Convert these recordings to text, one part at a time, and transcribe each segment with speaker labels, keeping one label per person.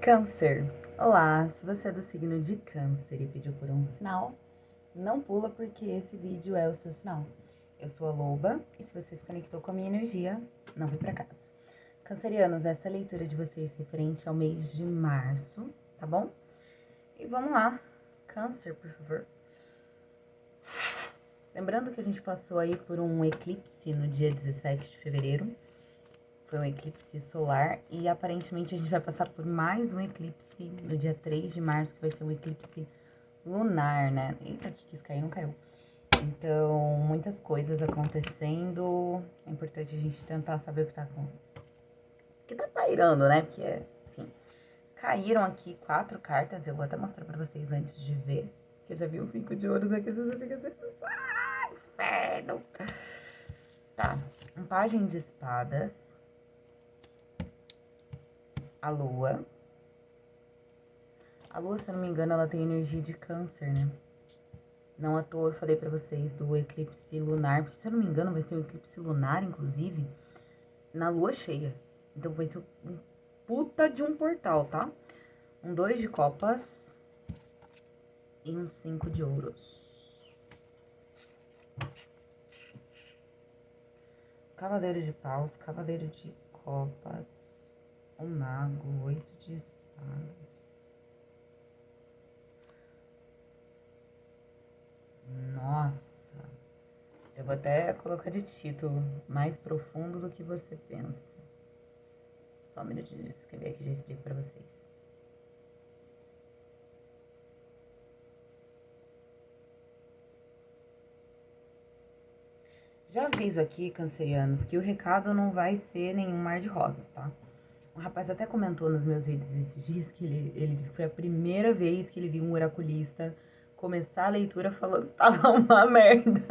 Speaker 1: Câncer. Olá, se você é do signo de Câncer e pediu por um sinal, não pula porque esse vídeo é o seu sinal. Eu sou a Loba e se você se conectou com a minha energia, não vem pra casa. Cancerianos, essa é a leitura de vocês referente ao mês de março, tá bom? E vamos lá. Câncer, por favor. Lembrando que a gente passou aí por um eclipse no dia 17 de fevereiro. Foi um eclipse solar e aparentemente a gente vai passar por mais um eclipse no dia 3 de março, que vai ser um eclipse lunar, né? Eita, que quis cair, não caiu. Então, muitas coisas acontecendo. É importante a gente tentar saber o que tá pairando, né? Porque, enfim, caíram aqui 4 cartas. Eu vou até mostrar pra vocês antes de ver. Que eu já vi um 5 de ouros aqui, você fica assim, ah, inferno. Tá, um pajem de espadas. A lua. A lua, se eu não me engano, ela tem energia de Câncer, né? Não à toa eu falei pra vocês do eclipse lunar, porque se eu não me engano vai ser um eclipse lunar, inclusive, na lua cheia. Então vai ser um puta de um portal, tá? Um 2 de copas e um 5 de ouros. Cavaleiro de paus, cavaleiro de copas, o mago, 8 de espadas. Nossa, eu vou até colocar de título, mais profundo do que você pensa. Só um minutinho, deixa eu escrever aqui, já explico pra vocês. Já aviso aqui, cancerianos, que o recado não vai ser nenhum mar de rosas, tá? Um rapaz até comentou nos meus vídeos esses dias que ele disse que foi a primeira vez que ele viu um oraculista começar a leitura falando que tava uma merda.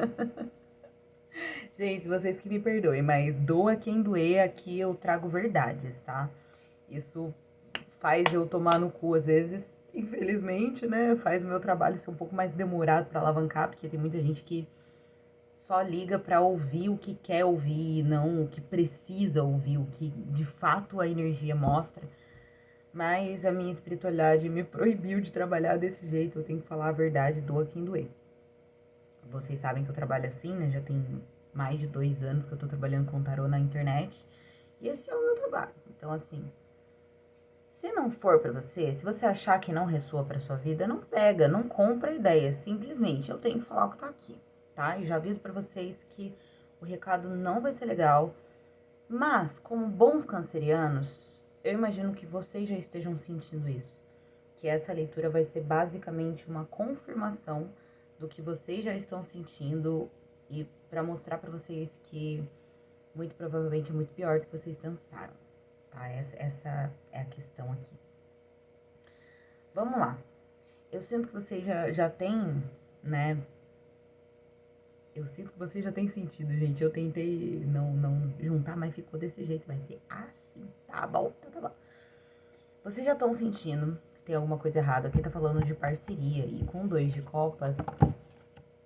Speaker 1: Gente, vocês que me perdoem, mas doa quem doer, aqui eu trago verdades, tá? Isso faz eu tomar no cu às vezes, infelizmente, né? Faz o meu trabalho ser um pouco mais demorado pra alavancar, porque tem muita gente que só liga pra ouvir o que quer ouvir e não o que precisa ouvir, o que de fato a energia mostra. Mas a minha espiritualidade me proibiu de trabalhar desse jeito, eu tenho que falar a verdade, doa quem doer. Vocês sabem que eu trabalho assim, né? Já tem mais de 2 anos que eu tô trabalhando com tarô na internet. E esse é o meu trabalho. Então, assim, se não for pra você, se você achar que não ressoa pra sua vida, não pega, não compra a ideia. Simplesmente, eu tenho que falar o que tá aqui, tá? E já aviso pra vocês que o recado não vai ser legal. Mas, como bons cancerianos, eu imagino que vocês já estejam sentindo isso. Que essa leitura vai ser basicamente uma confirmação do que vocês já estão sentindo e para mostrar para vocês que muito provavelmente é muito pior do que vocês pensaram, tá? Essa é a questão aqui. Vamos lá. Eu sinto que vocês já têm, né? Eu sinto que vocês já têm sentido, gente. Eu tentei não juntar, mas ficou desse jeito. Vai ser assim, tá bom? Tá bom. Vocês já estão sentindo que tem alguma coisa errada. Aqui tá falando de parceria. E com 2 de copas...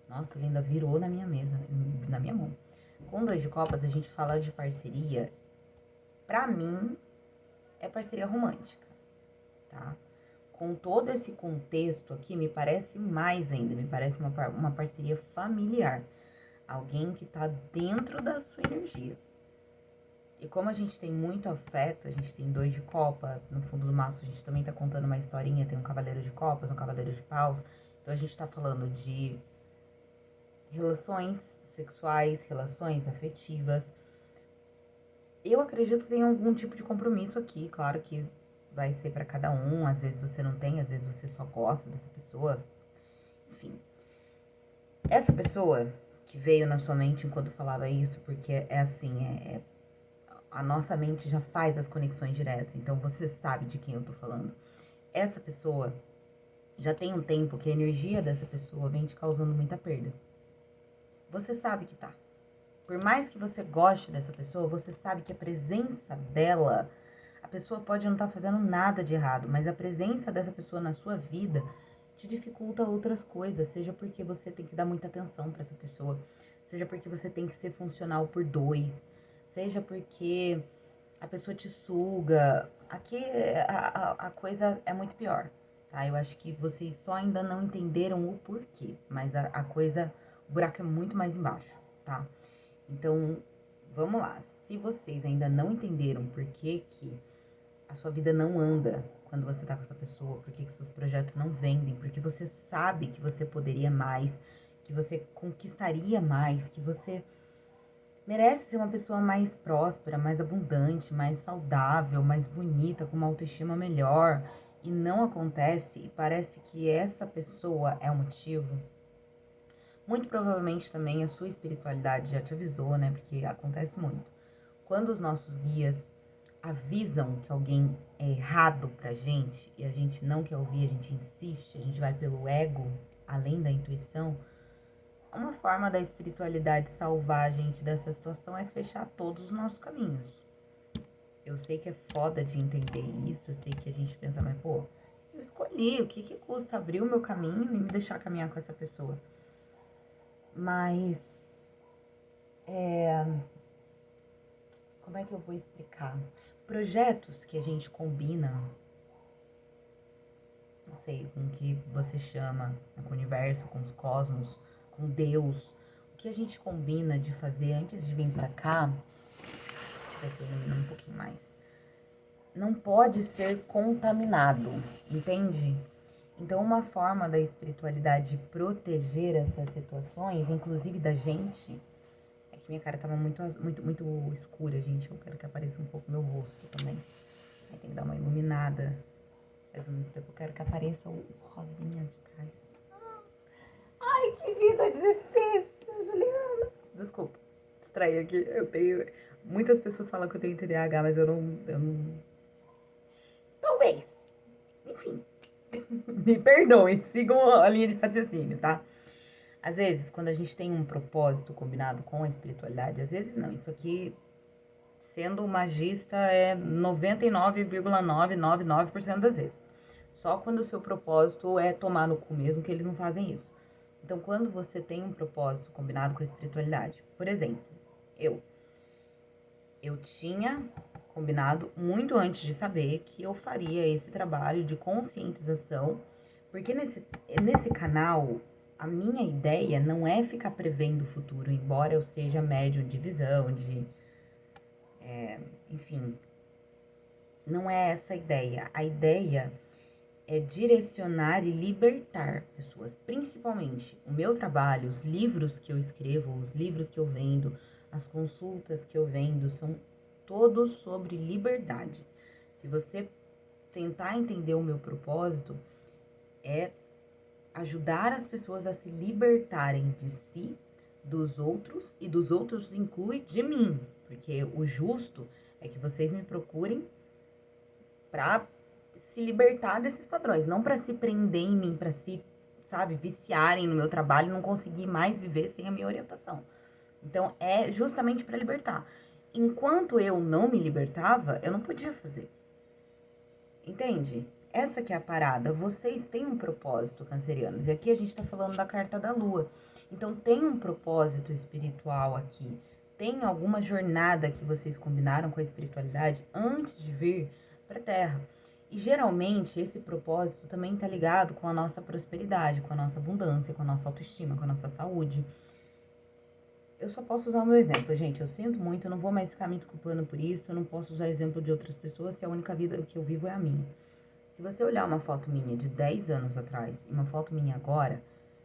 Speaker 1: Nossa, ele ainda virou na minha mesa, na minha mão. Com 2 de copas, a gente fala de parceria. Pra mim, é parceria romântica, tá? Com todo esse contexto aqui, me parece mais ainda. Me parece uma parceria familiar. Alguém que tá dentro da sua energia. E como a gente tem muito afeto, a gente tem 2 de copas, no fundo do maço a gente também tá contando uma historinha, tem um cavaleiro de copas, um cavaleiro de paus. Então a gente tá falando de relações sexuais, relações afetivas. Eu acredito que tem algum tipo de compromisso aqui, claro que vai ser pra cada um, às vezes você não tem, às vezes você só gosta dessa pessoa, enfim. Essa pessoa que veio na sua mente enquanto falava isso, porque é assim, a nossa mente já faz as conexões diretas, então você sabe de quem eu tô falando. Essa pessoa já tem um tempo que a energia dessa pessoa vem te causando muita perda. Você sabe que tá. Por mais que você goste dessa pessoa, você sabe que a presença dela, a pessoa pode não estar fazendo nada de errado, mas a presença dessa pessoa na sua vida te dificulta outras coisas, seja porque você tem que dar muita atenção para essa pessoa, seja porque você tem que ser funcional por 2, seja porque a pessoa te suga, Aqui a coisa é muito pior, tá? Eu acho que vocês só ainda não entenderam o porquê, mas a coisa, o buraco é muito mais embaixo, tá? Então, vamos lá. Se vocês ainda não entenderam por que que a sua vida não anda quando você tá com essa pessoa, por que que seus projetos não vendem, porque você sabe que você poderia mais, que você conquistaria mais, que você merece ser uma pessoa mais próspera, mais abundante, mais saudável, mais bonita, com uma autoestima melhor, e não acontece, e parece que essa pessoa é o motivo. Muito provavelmente também a sua espiritualidade já te avisou, né? Porque acontece muito. Quando os nossos guias avisam que alguém é errado pra gente e a gente não quer ouvir, a gente insiste, a gente vai pelo ego, além da intuição, uma forma da espiritualidade salvar a gente dessa situação é fechar todos os nossos caminhos. Eu sei que é foda de entender isso, eu sei que a gente pensa, mas pô, eu escolhi, o que que custa abrir o meu caminho e me deixar caminhar com essa pessoa? Mas, como é que eu vou explicar? Projetos que a gente combina, não sei, com o que você chama, com o universo, com os cosmos, com Deus, o que a gente combina de fazer antes de vir pra cá, deixa eu ver se eu ilumino um pouquinho mais, não pode ser contaminado, entende? Então, uma forma da espiritualidade proteger essas situações, inclusive da gente, é que minha cara tava muito escura, gente. Eu quero que apareça um pouco meu rosto também. Aí tem que dar uma iluminada. Mas ao mesmo tempo eu quero que apareça o rosinha de trás. Ai, que vida difícil, Juliana. Desculpa, distraí aqui. Eu tenho... Muitas pessoas falam que eu tenho TDAH, mas eu não... Talvez. Enfim. Me perdoem, sigam a linha de raciocínio, tá? Às vezes, quando a gente tem um propósito combinado com a espiritualidade, às vezes não, isso aqui, sendo magista, é 99,999% das vezes. Só quando o seu propósito é tomar no cu mesmo que eles não fazem isso. Então, quando você tem um propósito combinado com a espiritualidade, por exemplo, eu tinha combinado muito antes de saber que eu faria esse trabalho de conscientização, porque nesse canal a minha ideia não é ficar prevendo o futuro, embora eu seja médium de visão, enfim, não é essa a ideia. A ideia é direcionar e libertar pessoas, principalmente o meu trabalho, os livros que eu escrevo, os livros que eu vendo, as consultas que eu vendo, são todos sobre liberdade. Se você tentar entender o meu propósito, é ajudar as pessoas a se libertarem de si, dos outros, e dos outros inclui de mim, porque o justo é que vocês me procurem para se libertar desses padrões, não para se prender em mim, para se, sabe, viciarem no meu trabalho e não conseguir mais viver sem a minha orientação. Então, é justamente para libertar. Enquanto eu não me libertava, eu não podia fazer. Entende? Essa que é a parada. Vocês têm um propósito, cancerianos. E aqui a gente tá falando da carta da lua. Então, tem um propósito espiritual aqui. Tem alguma jornada que vocês combinaram com a espiritualidade antes de vir pra Terra. E geralmente esse propósito também tá ligado com a nossa prosperidade, com a nossa abundância, com a nossa autoestima, com a nossa saúde. Eu só posso usar o meu exemplo, gente. Eu sinto muito, eu não vou mais ficar me desculpando por isso. Eu não posso usar exemplo de outras pessoas se a única vida que eu vivo é a minha. Se você olhar uma foto minha de 10 anos atrás e uma foto minha agora,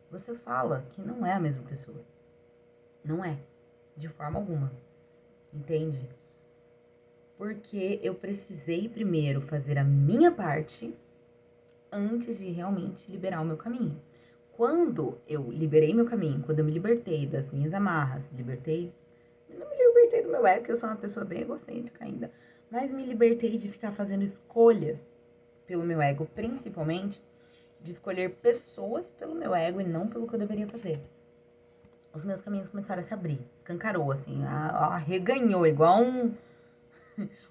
Speaker 1: você fala que não é a mesma pessoa. Não é. De forma alguma. Entende? Porque eu precisei primeiro fazer a minha parte antes de realmente liberar o meu caminho. Quando eu liberei meu caminho, quando eu me libertei das minhas amarras, não me libertei do meu ego, que eu sou uma pessoa bem egocêntrica ainda, mas me libertei de ficar fazendo escolhas pelo meu ego, principalmente de escolher pessoas pelo meu ego e não pelo que eu deveria fazer. Os meus caminhos começaram a se abrir, escancarou, assim, arreganhou, igual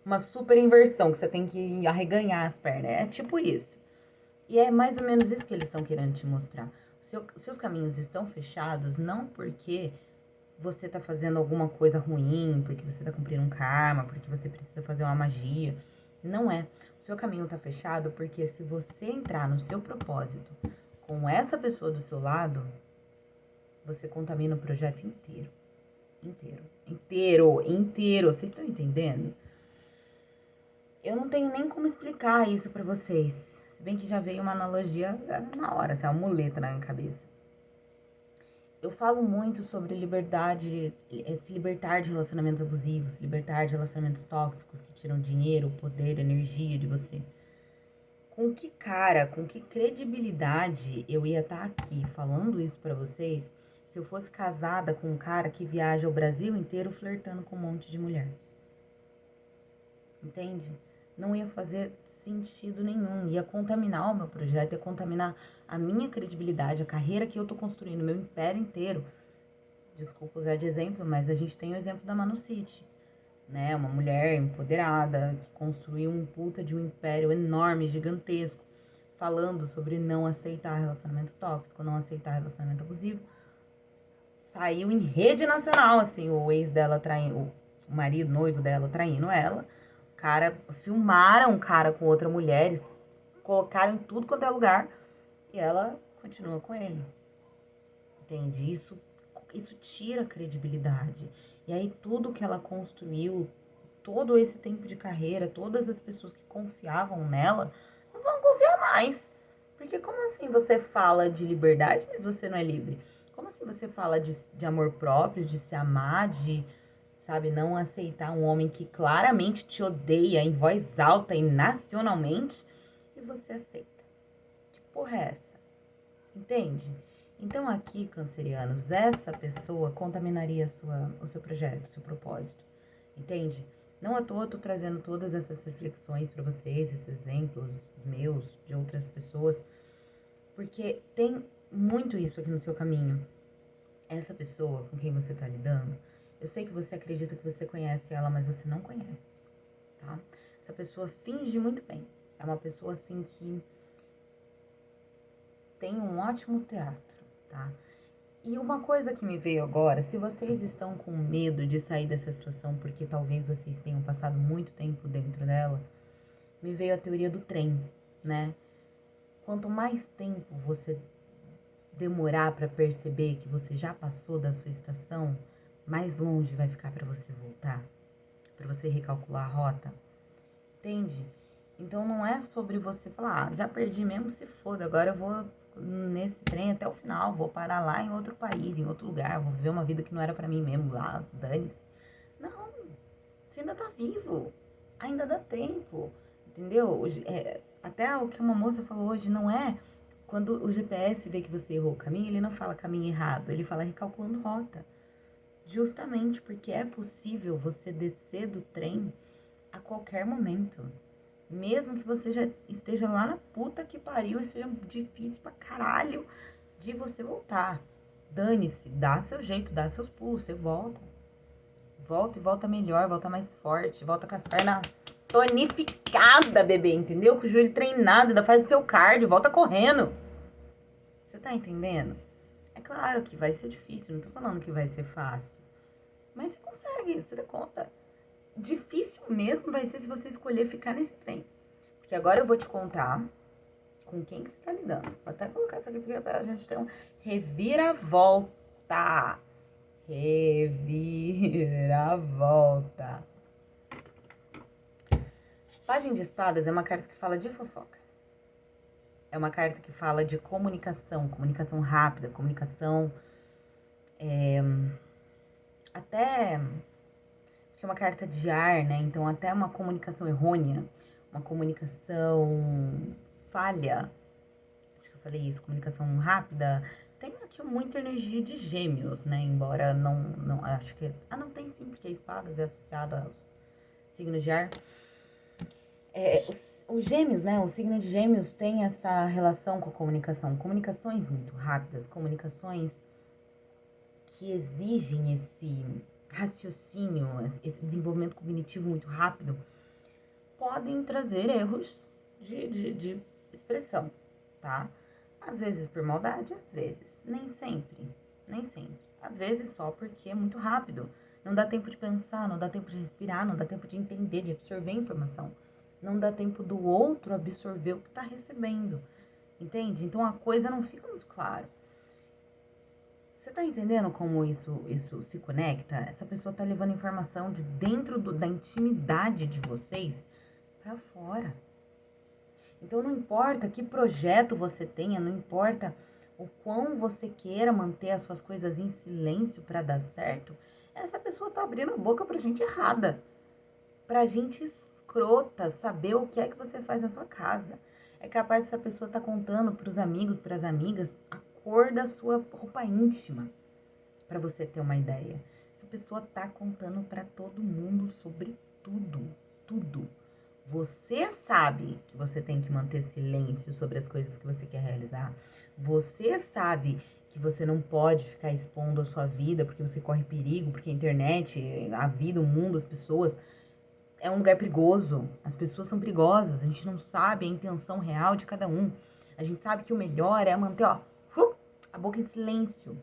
Speaker 1: uma super inversão, que você tem que arreganhar as pernas. É tipo isso. E é mais ou menos isso que eles estão querendo te mostrar. Seus caminhos estão fechados não porque você tá fazendo alguma coisa ruim, porque você tá cumprindo um karma, porque você precisa fazer uma magia. Não é. seu caminho tá fechado porque se você entrar no seu propósito com essa pessoa do seu lado, você contamina o projeto inteiro. Inteiro. Vocês estão entendendo? Eu não tenho nem como explicar isso pra vocês. Se bem que já veio uma analogia na hora, assim, uma muleta na minha cabeça. Eu falo muito sobre liberdade, se libertar de relacionamentos abusivos, se libertar de relacionamentos tóxicos que tiram dinheiro, poder, energia de você. Com que cara, com que credibilidade eu ia estar aqui falando isso pra vocês se eu fosse casada com um cara que viaja o Brasil inteiro flertando com um monte de mulher? Entende? Não ia fazer sentido nenhum, ia contaminar o meu projeto, ia contaminar a minha credibilidade, a carreira que eu tô construindo, o meu império inteiro. Desculpa usar de exemplo, mas a gente tem o exemplo da Manu City, né? Uma mulher empoderada que construiu um puta de um império enorme, gigantesco, falando sobre não aceitar relacionamento tóxico, não aceitar relacionamento abusivo. Saiu em rede nacional, assim, o ex dela traindo, o marido, noivo dela traindo ela. Cara, filmaram um cara com outra mulher, colocaram em tudo quanto é lugar e ela continua com ele. Entende? Isso tira a credibilidade. E aí tudo que ela construiu, todo esse tempo de carreira, todas as pessoas que confiavam nela, não vão confiar mais. Porque como assim você fala de liberdade, mas você não é livre? Como assim você fala de amor próprio, de se amar, de, sabe, não aceitar um homem que claramente te odeia em voz alta e nacionalmente, e você aceita? Que porra é essa? Entende? Então aqui, cancerianos, essa pessoa contaminaria o seu projeto, o seu propósito. Entende? Não à toa eu tô trazendo todas essas reflexões para vocês, esses exemplos meus, de outras pessoas, porque tem muito isso aqui no seu caminho. Essa pessoa com quem você tá lidando, eu sei que você acredita que você conhece ela, mas você não conhece, tá? Essa pessoa finge muito bem. É uma pessoa, assim, que tem um ótimo teatro, tá? E uma coisa que me veio agora, se vocês estão com medo de sair dessa situação porque talvez vocês tenham passado muito tempo dentro dela, me veio a teoria do trem, né? Quanto mais tempo você demorar para perceber que você já passou da sua estação, mais longe vai ficar para você voltar, para você recalcular a rota. Entende? Então não é sobre você falar, já perdi mesmo, se foda, agora eu vou nesse trem até o final, vou parar lá em outro país, em outro lugar, vou viver uma vida que não era pra mim mesmo lá, dane-se. Não, você ainda tá vivo, ainda dá tempo, entendeu? Hoje, até o que uma moça falou hoje, não é quando o GPS vê que você errou o caminho, ele não fala caminho errado, ele fala recalculando rota. Justamente porque é possível você descer do trem a qualquer momento. Mesmo que você já esteja lá na puta que pariu e seja difícil pra caralho de você voltar. Dane-se, dá seu jeito, dá seus pulos, você volta. Volta e volta melhor, volta mais forte, volta com as pernas tonificada, bebê, entendeu? Com o joelho treinado, ainda faz o seu cardio, volta correndo. Você tá entendendo? É claro que vai ser difícil, não tô falando que vai ser fácil. Mas você consegue, você dá conta. Difícil mesmo vai ser se você escolher ficar nesse trem. Porque agora eu vou te contar com quem que você tá lidando. Vou até colocar isso aqui porque a gente tem um reviravolta. Reviravolta. Página de Espadas é uma carta que fala de fofoca. É uma carta que fala de comunicação, comunicação rápida, comunicação até que é uma carta de ar, né? Então até uma comunicação errônea, uma comunicação falha. Acho que eu falei isso, comunicação rápida. Tem aqui muita energia de gêmeos, né? Embora não acho que... não tem sim, porque a espadas é associada aos signos de ar. Os gêmeos, né? O signo de gêmeos tem essa relação com a comunicação. Comunicações muito rápidas, comunicações que exigem esse raciocínio, esse desenvolvimento cognitivo muito rápido, podem trazer erros de expressão, tá? Às vezes por maldade, às vezes. Nem sempre. Às vezes só porque é muito rápido. Não dá tempo de pensar, não dá tempo de respirar, não dá tempo de entender, de absorver informação. não dá tempo do outro absorver o que tá recebendo, entende? Então a coisa não fica muito clara. Você tá entendendo como isso se conecta? Essa pessoa tá levando informação de dentro da intimidade de vocês pra fora. Então não importa que projeto você tenha, não importa o quão você queira manter as suas coisas em silêncio pra dar certo, essa pessoa tá abrindo a boca pra gente errada, pra gente escrota, saber o que é que você faz na sua casa. É capaz dessa pessoa estar contando pros amigos, pras amigas, a cor da sua roupa íntima, pra você ter uma ideia. Essa pessoa tá contando pra todo mundo sobre tudo, tudo. Você sabe que você tem que manter silêncio sobre as coisas que você quer realizar. Você sabe que você não pode ficar expondo a sua vida porque você corre perigo, porque a internet, a vida, o mundo, as pessoas é um lugar perigoso. As pessoas são perigosas. A gente não sabe a intenção real de cada um. A gente sabe que o melhor é manter, a boca em silêncio.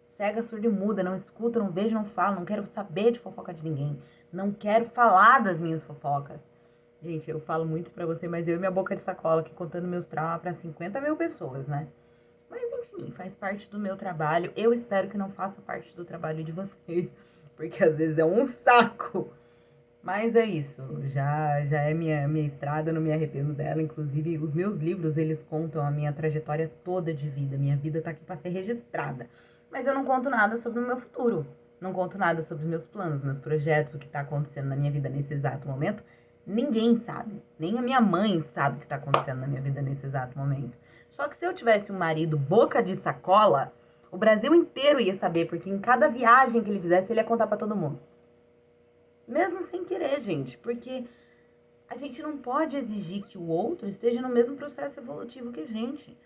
Speaker 1: Cega, surda e muda. Não escuta, não vejo, não falo. Não quero saber de fofoca de ninguém. Não quero falar das minhas fofocas. Gente, eu falo muito pra você, mas eu e minha boca de sacola aqui contando meus traumas pra 50 mil pessoas, né? Mas enfim, faz parte do meu trabalho. Eu espero que não faça parte do trabalho de vocês, porque às vezes é um saco. Mas é isso, já é minha estrada, eu não me arrependo dela. Inclusive, os meus livros, eles contam a minha trajetória toda de vida. Minha vida tá aqui pra ser registrada. Mas eu não conto nada sobre o meu futuro. Não conto nada sobre os meus planos, meus projetos, o que tá acontecendo na minha vida nesse exato momento. Ninguém sabe. Nem a minha mãe sabe o que tá acontecendo na minha vida nesse exato momento. Só que se eu tivesse um marido boca de sacola, o Brasil inteiro ia saber, porque em cada viagem que ele fizesse, ele ia contar pra todo mundo. Mesmo sem querer, gente, porque a gente não pode exigir que o outro esteja no mesmo processo evolutivo que a gente.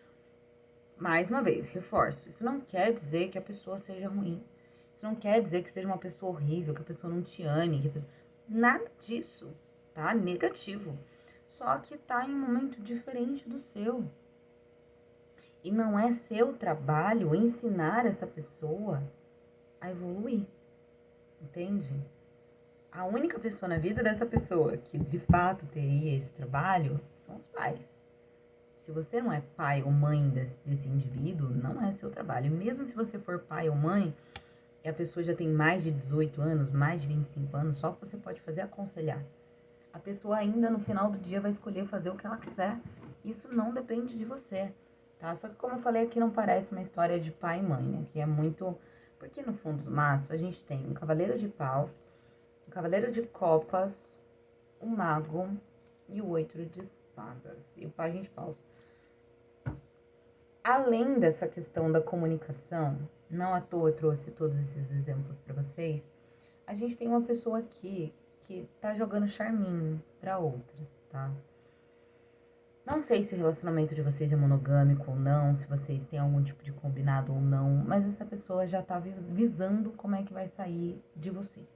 Speaker 1: Mais uma vez, reforço, isso não quer dizer que a pessoa seja ruim. Isso não quer dizer que seja uma pessoa horrível, que a pessoa não te ame, que a pessoa... Nada disso, tá? Negativo. Só que tá em um momento diferente do seu. E não é seu trabalho ensinar essa pessoa a evoluir. Entende? A única pessoa na vida dessa pessoa que de fato teria esse trabalho são os pais. Se você não é pai ou mãe desse indivíduo, não é seu trabalho. E mesmo se você for pai ou mãe, e a pessoa já tem mais de 18 anos, mais de 25 anos, só o que você pode fazer é aconselhar. A pessoa ainda no final do dia vai escolher fazer o que ela quiser. Isso não depende de você, tá? Só que como eu falei aqui, não parece uma história de pai e mãe, né? Que é muito... Porque no fundo do maço a gente tem um cavaleiro de paus, o cavaleiro de copas, o mago e o 8 de espadas. E o pajem de paus. Além dessa questão da comunicação, não à toa eu trouxe todos esses exemplos para vocês, a gente tem uma pessoa aqui que tá jogando charminho para outras, tá? Não sei se o relacionamento de vocês é monogâmico ou não, se vocês têm algum tipo de combinado ou não, mas essa pessoa já tá visando como é que vai sair de vocês.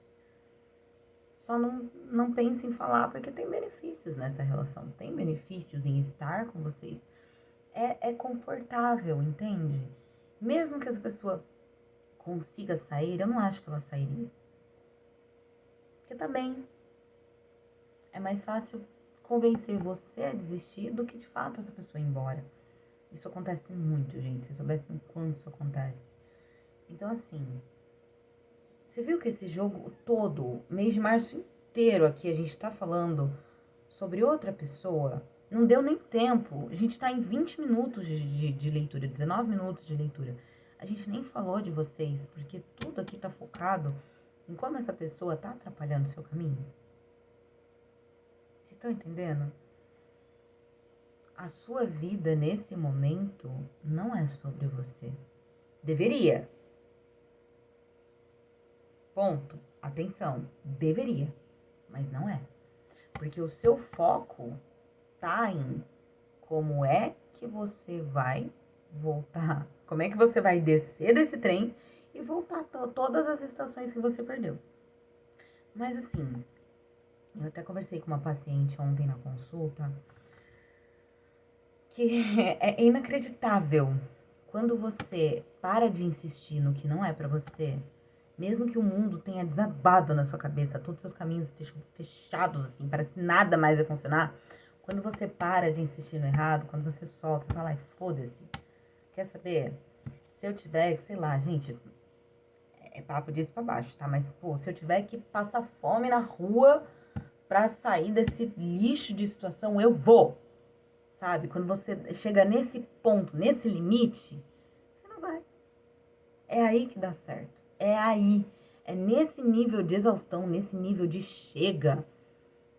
Speaker 1: Só não pense em falar, porque tem benefícios nessa relação. Tem benefícios em estar com vocês. É confortável, entende? Mesmo que essa pessoa consiga sair, eu não acho que ela sairia. Porque também é mais fácil convencer você a desistir do que de fato essa pessoa ir embora. Isso acontece muito, gente. Vocês soubessem o quanto isso acontece. Então, assim, você viu que esse jogo todo, mês de março inteiro aqui, a gente tá falando sobre outra pessoa. Não deu nem tempo. A gente tá em 20 minutos de leitura, 19 minutos de leitura. A gente nem falou de vocês, porque tudo aqui tá focado em como essa pessoa tá atrapalhando o seu caminho. Vocês estão entendendo? A sua vida nesse momento não é sobre você. Deveria. Ponto. Atenção. Deveria. Mas não é. Porque o seu foco tá em como é que você vai voltar, como é que você vai descer desse trem e voltar todas as estações que você perdeu. Mas assim, eu até conversei com uma paciente ontem na consulta, que é inacreditável quando você para de insistir no que não é pra você Mesmo que o mundo tenha desabado na sua cabeça, todos os seus caminhos estejam fechados, assim, parece que nada mais vai funcionar. Quando você para de insistir no errado, quando você solta, você fala, ai, foda-se. Quer saber? Se eu tiver, sei lá, gente, é papo disso pra baixo, tá? Mas, pô, se eu tiver que passar fome na rua pra sair desse lixo de situação, eu vou. Sabe? Quando você chega nesse ponto, nesse limite, você não vai. É aí que dá certo. É aí. É nesse nível de exaustão, nesse nível de chega,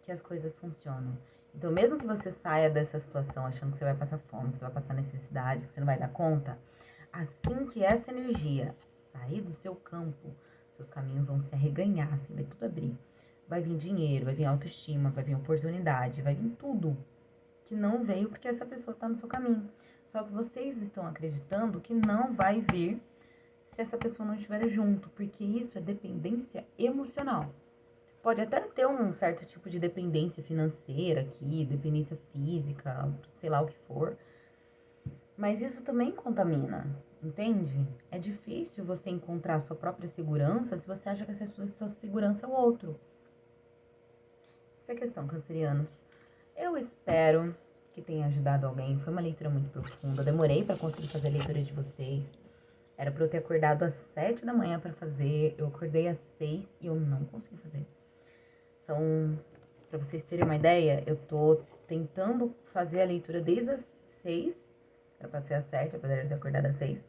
Speaker 1: que as coisas funcionam. Então, mesmo que você saia dessa situação achando que você vai passar fome, que você vai passar necessidade, que você não vai dar conta, assim que essa energia sair do seu campo, seus caminhos vão se arreganhar, assim, vai tudo abrir. Vai vir dinheiro, vai vir autoestima, vai vir oportunidade, vai vir tudo que não veio porque essa pessoa está no seu caminho. Só que vocês estão acreditando que não vai vir se essa pessoa não estiver junto, porque isso é dependência emocional. Pode até ter um certo tipo de dependência financeira aqui, dependência física, sei lá o que for. Mas isso também contamina, entende? É difícil você encontrar a sua própria segurança se você acha que essa sua segurança é o outro. Essa é a questão, cancerianos. Eu espero que tenha ajudado alguém. Foi uma leitura muito profunda. Eu demorei para conseguir fazer a leitura de vocês. Era para eu ter acordado às 7 da manhã para fazer. Eu acordei às 6 e eu não consegui fazer. Para vocês terem uma ideia, eu tô tentando fazer a leitura desde as 6. Era para ser às 7, apesar de eu ter acordado às 6.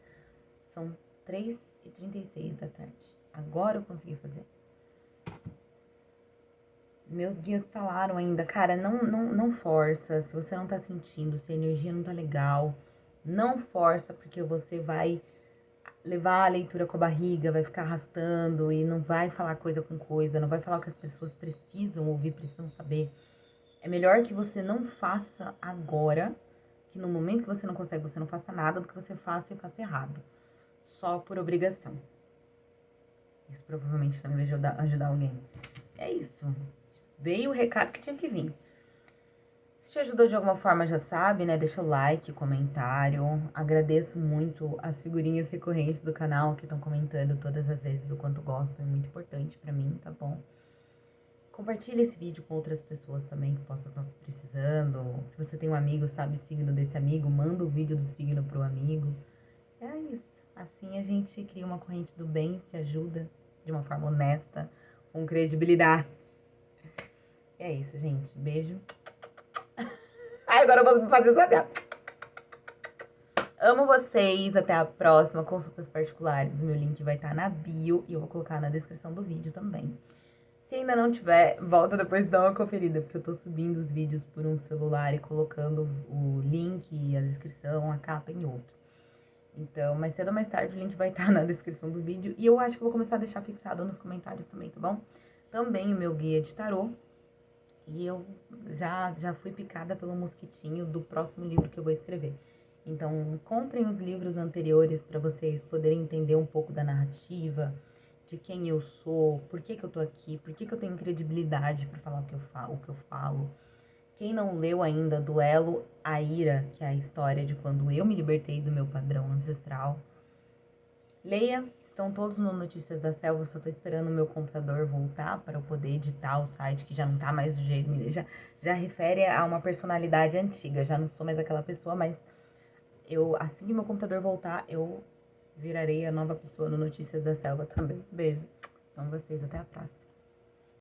Speaker 1: São 3h36 da tarde. Agora eu consegui fazer. Meus guias falaram ainda, cara, não força, se você não tá sentindo, se a energia não tá legal, não força, porque você vai levar a leitura com a barriga, vai ficar arrastando e não vai falar coisa com coisa, não vai falar o que as pessoas precisam ouvir, precisam saber. É melhor que você não faça agora, que no momento que você não consegue, você não faça nada, do que você faça e faça errado, só por obrigação. Isso provavelmente também vai ajudar alguém. É isso. Veio o recado que tinha que vir. Se te ajudou de alguma forma, já sabe, né? Deixa o like, comentário. Agradeço muito as figurinhas recorrentes do canal que estão comentando todas as vezes o quanto gostam. É muito importante pra mim, tá bom? Compartilha esse vídeo com outras pessoas também que possam estar precisando. Se você tem um amigo, sabe o signo desse amigo, manda o vídeo do signo pro amigo. É isso. Assim a gente cria uma corrente do bem, se ajuda de uma forma honesta, com credibilidade. É isso, gente. Beijo. Ai, agora eu vou fazer isso até. Amo vocês. Até a próxima. Consultas particulares. O meu link vai estar na bio e eu vou colocar na descrição do vídeo também. Se ainda não tiver, volta depois e dá uma conferida, porque eu tô subindo os vídeos por um celular e colocando o link, a descrição, a capa em outro. Então, mais cedo ou mais tarde, o link vai estar na descrição do vídeo. E eu acho que eu vou começar a deixar fixado nos comentários também, tá bom? Também o meu guia de tarô. E eu já fui picada pelo mosquitinho do próximo livro que eu vou escrever. Então, comprem os livros anteriores para vocês poderem entender um pouco da narrativa, de quem eu sou, por que eu tô aqui, por que eu tenho credibilidade para falar o que eu falo. Quem não leu ainda Duelo à Ira, que é a história de quando eu me libertei do meu padrão ancestral, leia. Estão todos no Notícias da Selva, eu só tô esperando o meu computador voltar para eu poder editar o site, que já não tá mais do jeito, já refere a uma personalidade antiga, já não sou mais aquela pessoa, mas assim que meu computador voltar, eu virarei a nova pessoa no Notícias da Selva também. Beijo. Então vocês, até a próxima.